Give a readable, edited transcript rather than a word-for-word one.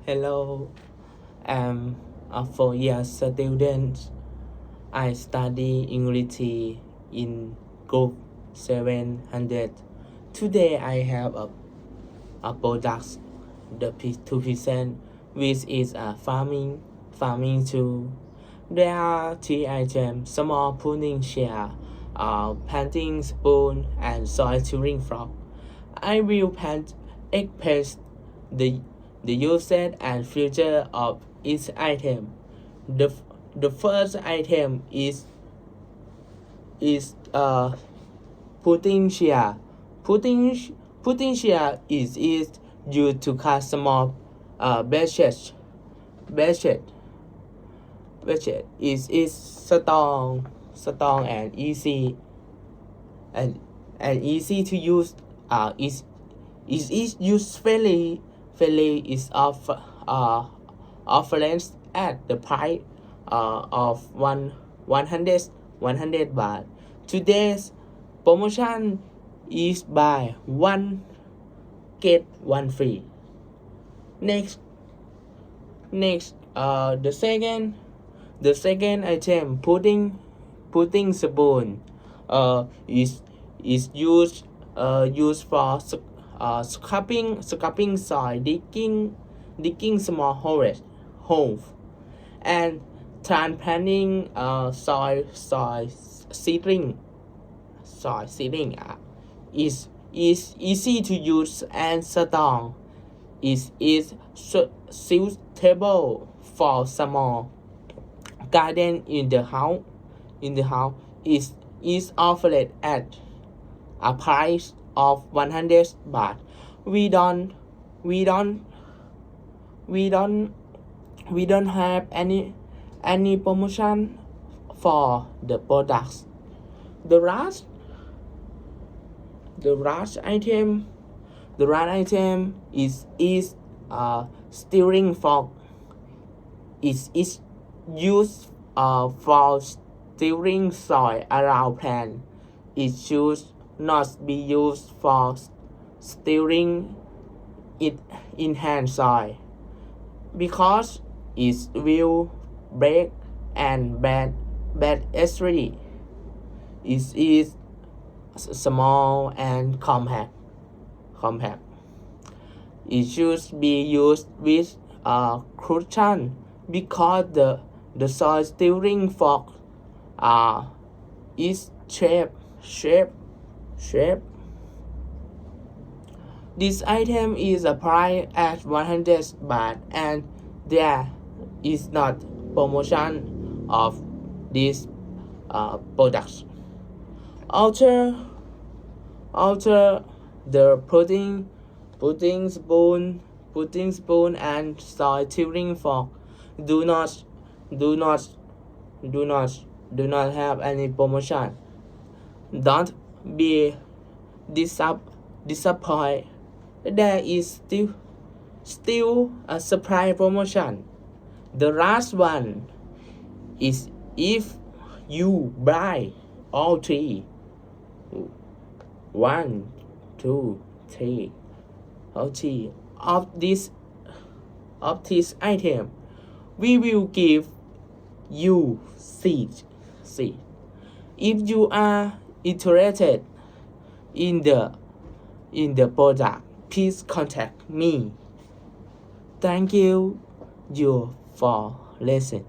Hello, I'm a 4-year student. I study English in group 700. Today I have a product to present, which is a farming tool. There are 3 items: small pruning shear, planting spoon, and soil tilling fork. I will express the the usage and feature of each item. The, the first item is putting shear. Putting putting shear is used to cut small batches. Batchet batchet is strong and easy and easy to use. Is used fairly is offered at the price of 100 baht. Today's promotion is buy one get one free. Next, the second item, pudding spoon, is used for scraping soil, digging small holes, and transplanting soil seedling is easy to use and strong. Is suitable for small garden in the house. Is offered at a price of 100 baht. We don't we don't we don't we don't have any promotion for the products. The last the last item the last item is steering fork. Is used for steering soil around plant. It should not be used for steering it in hand soil because it will break and bad acidity. It is small and compact. It should be used with caution because the soil steering fork is shape. This item is priced at 100 baht and there is not promotion of these products. Alter the pudding spoon and soil tilling fork do not do not do not have any promotion. Don't be disappointed. There is still a surprise promotion. The last one is if you buy all three. 1, 2, 3. All three of this item, we will give you seed. If you are interested in the product, please contact me. Thank you for listening.